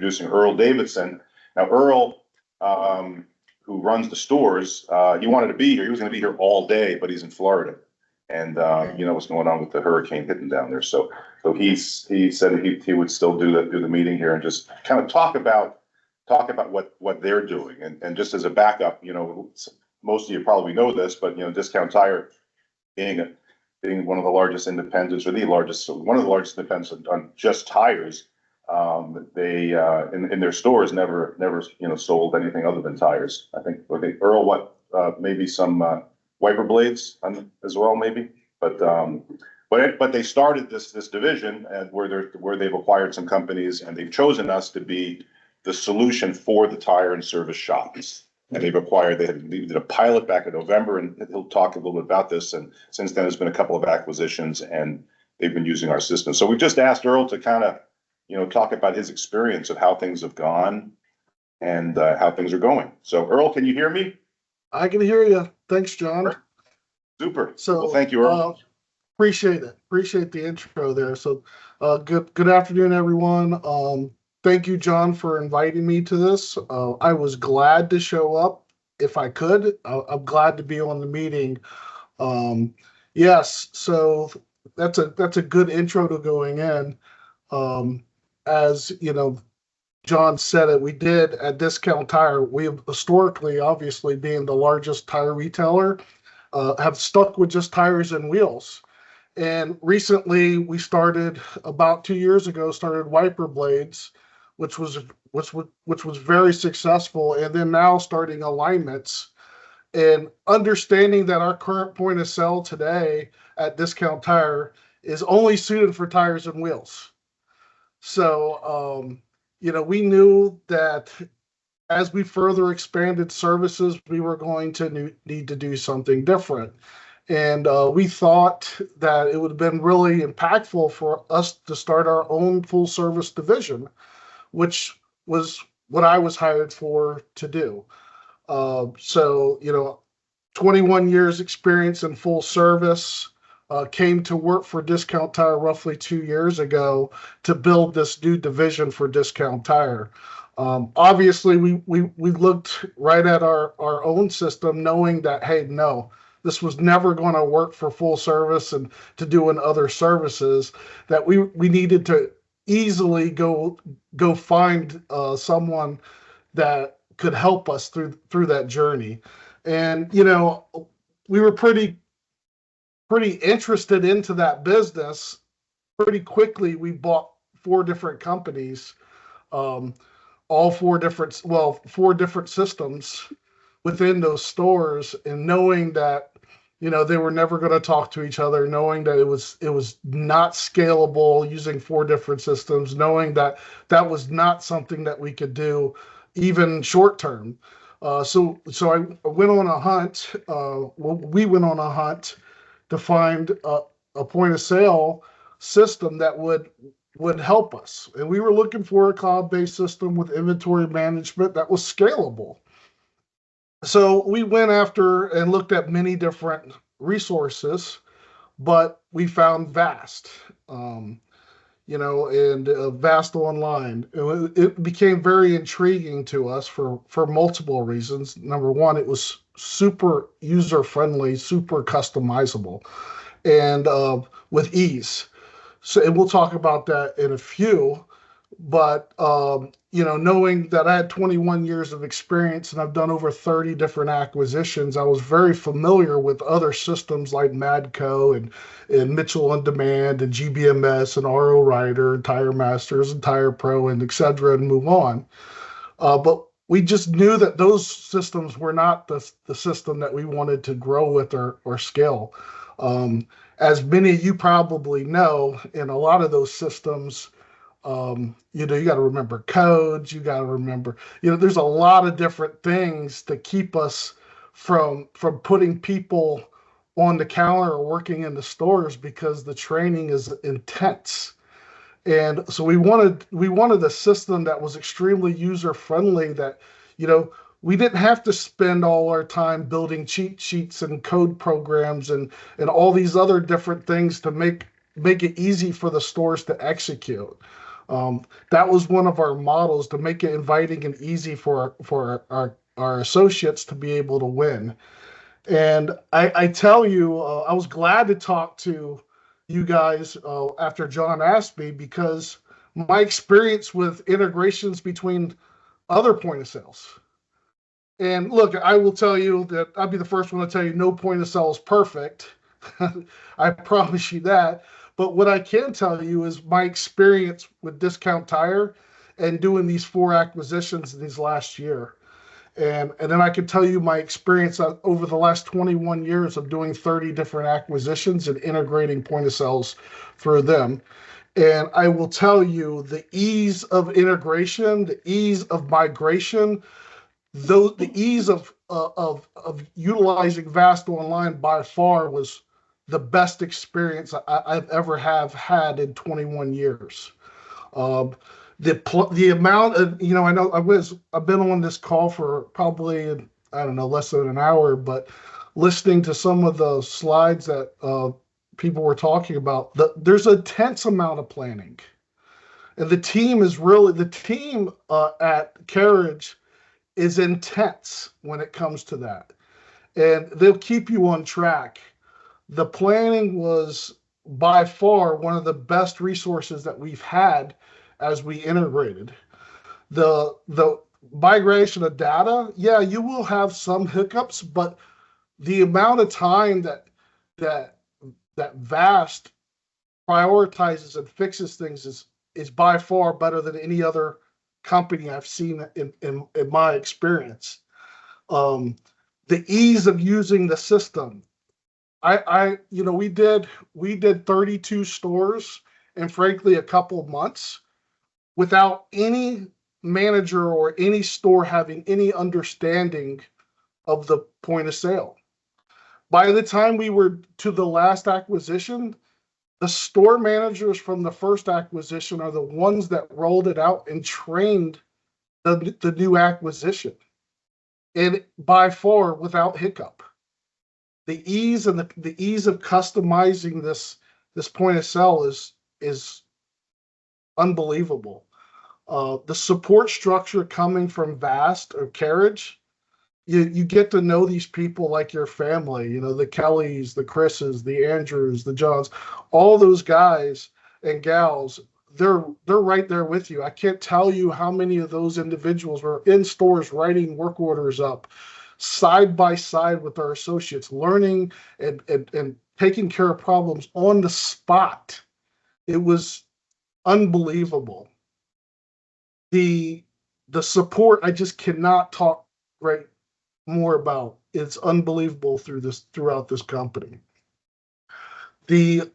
introducing Earl Davidson. Now, Earl, who runs the stores, he wanted to be here. He was going to be here all day, but he's in Florida, and you know what's going on with the hurricane hitting down there. So he said he would still do the meeting here and just kind of talk about what they're doing, and just as a backup, you know, most of you probably know this, but you know, Discount Tire being one of the largest independents, or one of the largest independents on just tires. They in their stores never sold anything other than tires. I think Earl, maybe some wiper blades as well, maybe. But they started this division, and where they've acquired some companies, and they've chosen us to be the solution for the tire and service shops. And they did a pilot back in November, and he'll talk a little bit about this. And since then, there's been a couple of acquisitions, and they've been using our system. So we've just asked Earl to kind of, talk about his experience of how things have gone and how things are going. So Earl, can you hear me? I can hear you. Thanks, John. Super. So, well, thank you, Earl. Appreciate it. Appreciate the intro there. So, good afternoon, everyone. Thank you, John, for inviting me to this. I was glad to show up if I could. I'm glad to be on the meeting. Yes, so that's a good intro to going in. As you know, John said it, we did at Discount Tire. We have historically, obviously, being the largest tire retailer, have stuck with just tires and wheels. And recently, we started about 2 years ago. Started wiper blades, which was very successful, and then now starting alignments, and understanding that our current point of sale today at Discount Tire is only suited for tires and wheels. So, we knew that as we further expanded services, we were going to need to do something different. And we thought that it would have been really impactful for us to start our own full service division, which was what I was hired for to do. 21 years experience in full service, came to work for Discount Tire roughly 2 years ago to build this new division for Discount Tire. Obviously, we looked right at our own system, knowing that, hey, no, this was never going to work for full service and to do in other services, that we needed to easily go find someone that could help us through that journey. And we were pretty interested into that business. Pretty quickly we bought 4 different companies, all 4 different systems within those stores, and knowing that they were never going to talk to each other, knowing that it was not scalable using 4 different systems, knowing that was not something that we could do even short term. So I went on a hunt. We went on a hunt to find a point of sale system that would help us. And we were looking for a cloud-based system with inventory management that was scalable. So we went after and looked at many different resources, but we found Vast, and Vast Online. It became very intriguing to us for multiple reasons. Number one, it was super user-friendly, super customizable, and with ease. So, and we'll talk about that in a few. But knowing that I had 21 years of experience and I've done over 30 different acquisitions, I was very familiar with other systems like Madco and Mitchell on Demand and GBMS and RO Rider and Tire Masters and Tire Pro and et cetera, and move on. But we just knew that those systems were not the system that we wanted to grow with or scale. As many of you probably know, in a lot of those systems, you got to remember codes. You got to remember, there's a lot of different things that keep us from putting people on the counter or working in the stores, because the training is intense. And so we wanted a system that was extremely user friendly, that, we didn't have to spend all our time building cheat sheets and code programs and all these other different things to make it easy for the stores to execute. That was one of our models, to make it inviting and easy for our associates to be able to win. And I tell you, I was glad to talk to you guys after John asked me, because my experience with integrations between other point of sales. And look, I will tell you that I'll be the first one to tell you no point of sale is perfect. I promise you that. But what I can tell you is my experience with Discount Tire and doing these 4 acquisitions in these last year. And then I can tell you my experience over the last 21 years of doing 30 different acquisitions and integrating point of sales through them. And I will tell you the ease of integration, the ease of migration, the ease of utilizing Vast Online by far was the best experience I've ever have had in 21 years. Um, the amount of, I know I've been on this call for probably, I don't know, less than an hour, but listening to some of the slides that people were talking about, there's a tense amount of planning. And the team at Carriage is intense when it comes to that. And they'll keep you on track. The planning was by far one of the best resources that we've had as we integrated. The migration of data, yeah, you will have some hiccups, but the amount of time that Vast prioritizes and fixes things is by far better than any other company I've seen in my experience. The ease of using the system. We did 32 stores in, frankly, a couple of months without any manager or any store having any understanding of the point of sale. By the time we were to the last acquisition, the store managers from the first acquisition are the ones that rolled it out and trained the new acquisition, and by far without hiccup. The ease and the ease of customizing this point of sale is unbelievable. The support structure coming from Vast or Carriage, you get to know these people like your family. The Kellys, the Chris's, the Andrews, the Johns, all those guys and gals. They're right there with you. I can't tell you how many of those individuals were in stores writing work orders up side by side with our associates, learning and taking care of problems on the spot. It was unbelievable. The support, I just cannot talk right more about. It's unbelievable throughout this company. The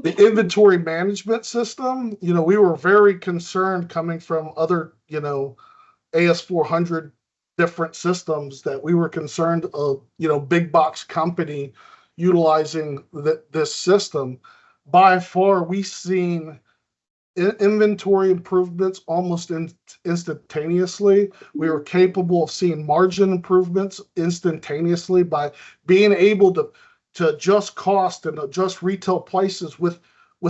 inventory management system, we were very concerned coming from other, AS400 different systems, that we were concerned of, big box company utilizing this system. By far, we've seen inventory improvements almost instantaneously. We were capable of seeing margin improvements instantaneously by being able to adjust cost and adjust retail prices with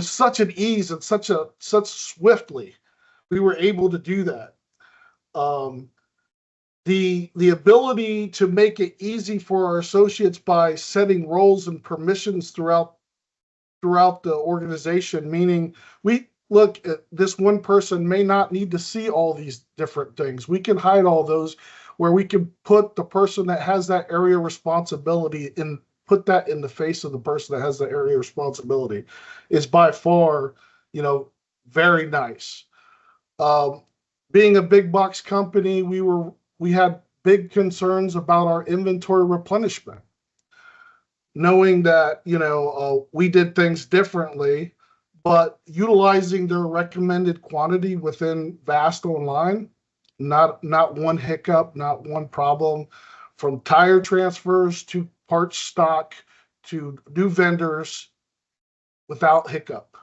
such an ease and such swiftly. We were able to do that. The ability to make it easy for our associates by setting roles and permissions throughout the organization, meaning look, this one person may not need to see all these different things. We can hide all those, where we can put the person that has that area of responsibility and put that in the face of the person that has the area of responsibility, is by far, very nice. Being a big box company, we had big concerns about our inventory replenishment, knowing that, we did things differently, but utilizing their recommended quantity within Vast Online, not one hiccup, not one problem, from tire transfers to parts stock to new vendors, without hiccup.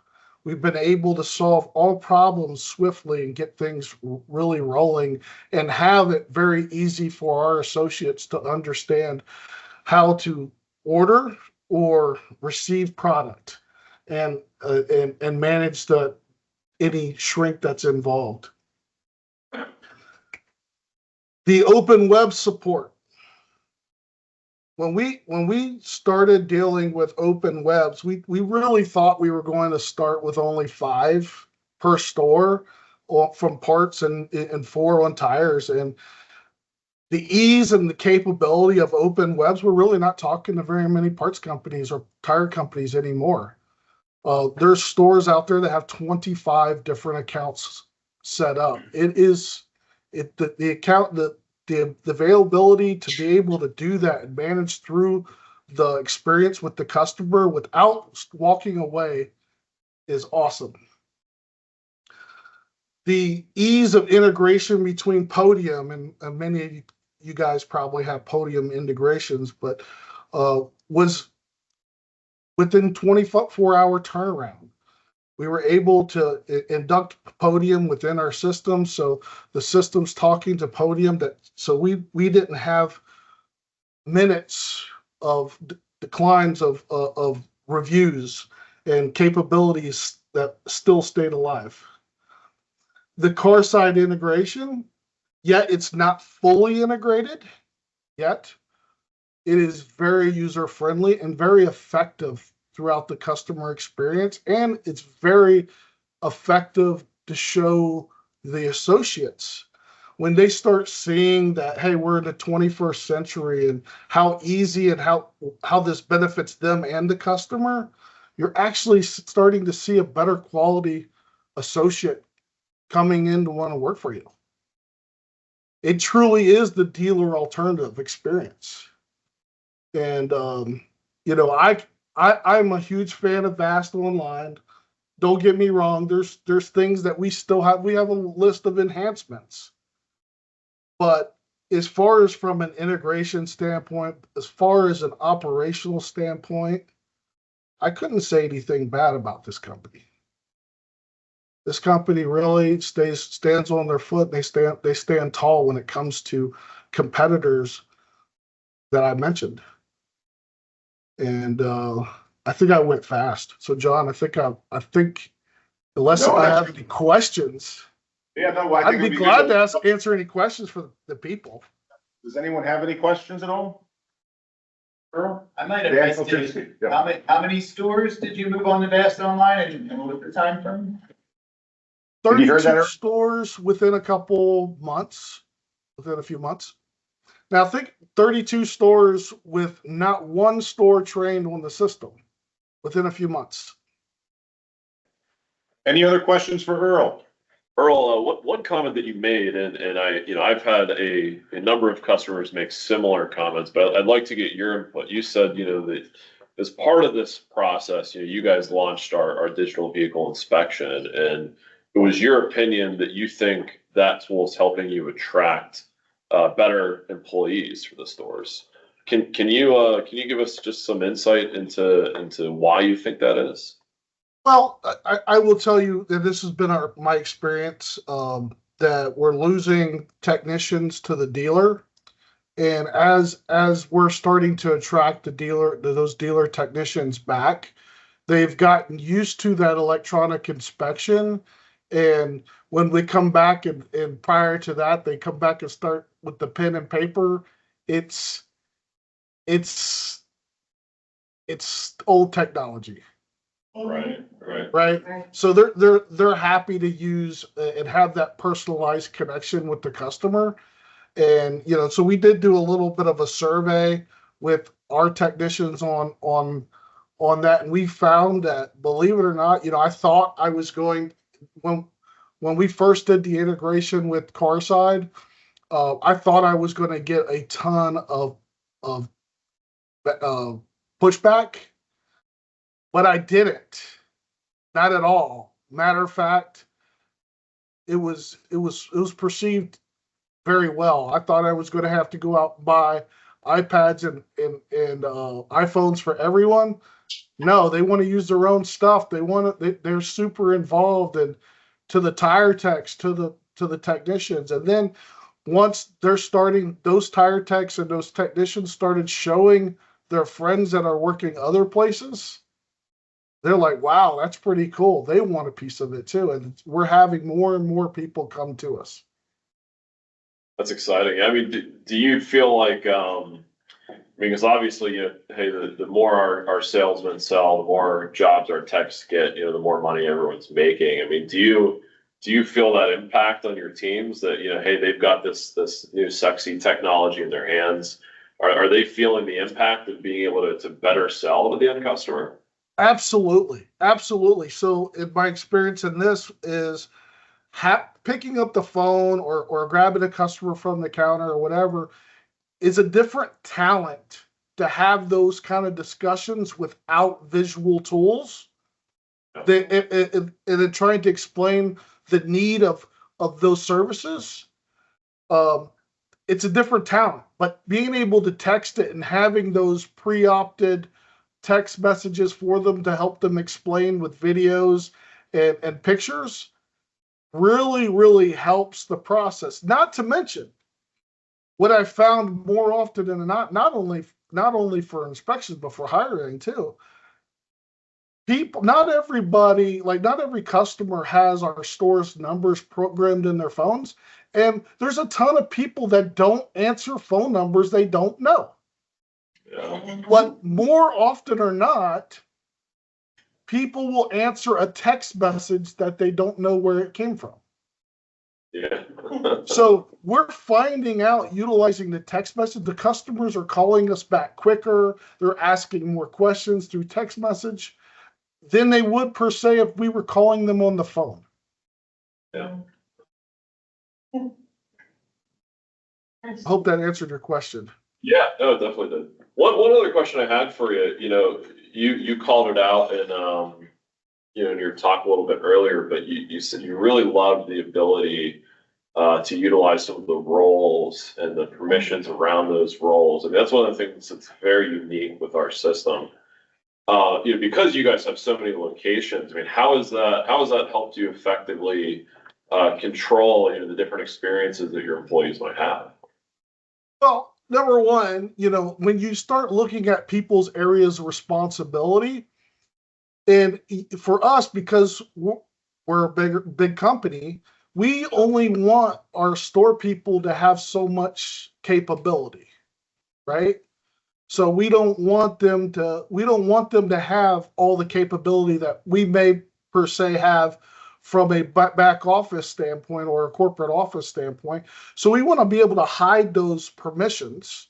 We've been able to solve all problems swiftly and get things really rolling, and have it very easy for our associates to understand how to order or receive product, and manage the any shrink that's involved. The open web support. When we started dealing with open webs, we really thought we were going to start with only 5 per store from parts and 4 on tires. And the ease and the capability of open webs, we're really not talking to very many parts companies or tire companies anymore. There's stores out there that have 25 different accounts set up. The account, the availability to be able to do that and manage through the experience with the customer without walking away is awesome. The ease of integration between Podium, and many of you guys probably have Podium integrations, but was within 24-hour turnaround. We were able to induct Podium within our system, so the system's talking to Podium. So we didn't have minutes of declines of reviews and capabilities that still stayed alive. The car side integration, yet it's not fully integrated yet. It is very user friendly and very effective throughout the customer experience, and it's very effective to show the associates when they start seeing that, hey, we're in the 21st century and how easy and how this benefits them and the customer. You're actually starting to see a better quality associate coming in to want to work for you. It truly is the dealer alternative experience. And I'm a huge fan of Vast Online. Don't get me wrong. There's things that we still have. We have a list of enhancements. But as far as from an integration standpoint, as far as an operational standpoint, I couldn't say anything bad about this company. This company really stands on their foot. They stand tall when it comes to competitors that I mentioned. And I think I went fast. So John, I think unless I have any questions, I'd be glad to answer any questions for the people. Does anyone have any questions at all? Earl? I might have missed it. How many stores did you move on to Vast Online, and what was the time frame? 32 stores within a couple months, within a few months. Now think 32 stores with not one store trained on the system within a few months. Any other questions for Earl? Earl, one comment that you made, and I've had a number of customers make similar comments, but I'd like to get your input. You said, that as part of this process, you guys launched our digital vehicle inspection, and it was your opinion that you think that tool is helping you attract better employees for the stores. Can you give us just some insight into why you think that is? Well, I will tell you that this has been my experience, that we're losing technicians to the dealer, and as we're starting to attract those dealer technicians back, they've gotten used to that electronic inspection. And when we come back and prior to that, they come back and start with the pen and paper. It's old technology. Right. So they're happy to use and have that personalized connection with the customer. And, so we did do a little bit of a survey with our technicians on that. And we found that, believe it or not, I thought I was going, when we first did the integration with Carside, I thought I was going to get a ton of pushback, but I didn't. Not at all. Matter of fact, it was perceived very well. I thought I was going to have to go out and buy iPads and iPhones for everyone. No, they want to use their own stuff. They're super involved, and to the tire techs, to the technicians. And then once those tire techs and those technicians started showing their friends that are working other places, they're like, wow, that's pretty cool. They want a piece of it too. And we're having more and more people come to us. That's exciting. I mean, do you feel like, because obviously, hey, the more our salesmen sell, the more jobs our techs get, the more money everyone's making. I mean, do you feel that impact on your teams that, hey, they've got this new sexy technology in their hands? Are they feeling the impact of being able to better sell to the end customer? Absolutely. Absolutely. So in my experience in this is picking up the phone or grabbing a customer from the counter or whatever is a different talent to have those kind of discussions without visual tools. And then trying to explain the need of those services. It's a different talent, but being able to text it and having those pre-opted text messages for them to help them explain with videos and pictures really, really helps the process. Not to mention, what I found more often than not only for inspections, but for hiring too. Not every customer has our store's numbers programmed in their phones. And there's a ton of people that don't answer phone numbers they don't know. Yeah. But more often or not, people will answer a text message that they don't know where it came from. Yeah. So we're finding out, utilizing the text message, the customers are calling us back quicker. They're asking more questions through text message than they would per se if we were calling them on the phone. Yeah. I hope that answered your question. Yeah, no, it definitely did. One other question I had for you, you called it out in your talk a little bit earlier, but you said you really loved the ability to utilize some of the roles and the permissions around those roles. I mean, that's one of the things that's very unique with our system. Because you guys have so many locations, I mean, how has that helped you effectively control, the different experiences that your employees might have? Well, number one, when you start looking at people's areas of responsibility, and for us, because we're a big company, we only want our store people to have so much capability, right? So we don't want them to have all the capability that we may per se have from a back office standpoint or a corporate office standpoint. So we want to be able to hide those permissions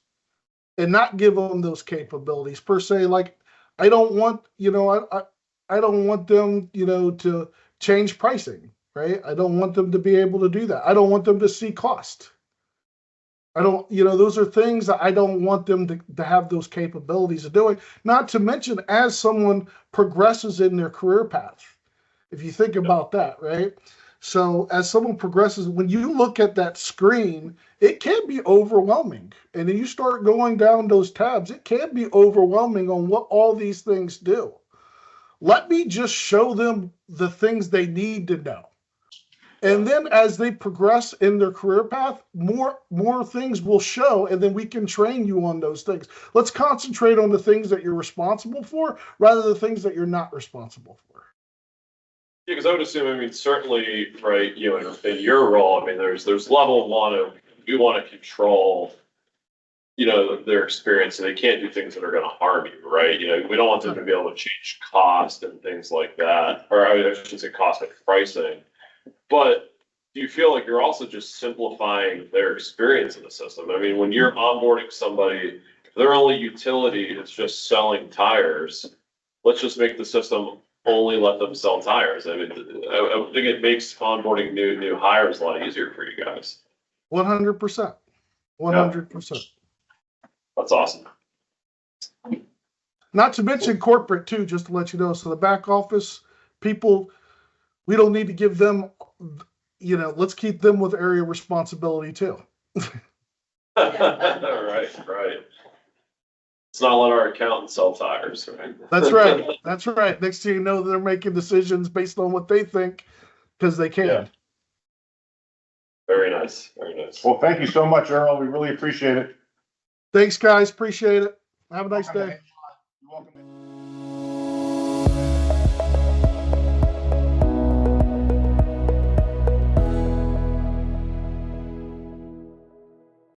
and not give them those capabilities per se. Like I don't want, I don't want them, to change pricing, right? I don't want them to be able to do that. I don't want them to see cost. I don't, those are things that I don't want them to have those capabilities of doing. Not to mention, as someone progresses in their career path, if you think about that, right? So as someone progresses, when you look at that screen, it can be overwhelming. And then you start going down those tabs, it can be overwhelming on what all these things do. Let me just show them the things they need to know. And then as they progress in their career path, more things will show, and then we can train you on those things. Let's concentrate on the things that you're responsible for rather than the things that you're not responsible for. Yeah, because I would assume, certainly, right, in your role, there's level one of you want to control, their experience, and they can't do things that are going to harm you, right? We don't want them to be able to change cost and things like that, or I should say cost and pricing. But do you feel like you're also just simplifying their experience in the system? I mean, when you're onboarding somebody, their only utility is just selling tires. Let's just make the system only let them sell tires. I think it makes onboarding new hires a lot easier for you guys. 100%. 100%. That's awesome. Not to mention corporate too, just to let you know. So the back office people, we don't need to give them, let's keep them with area responsibility too. Right. Let's not let our accountant sell tires, right? That's right. That's right. Next thing you know, they're making decisions based on what they think because they can. Yeah. Very nice. Very nice. Well, thank you so much, Earl. We really appreciate it. Thanks, guys. Appreciate it. Have a nice day. You're welcome.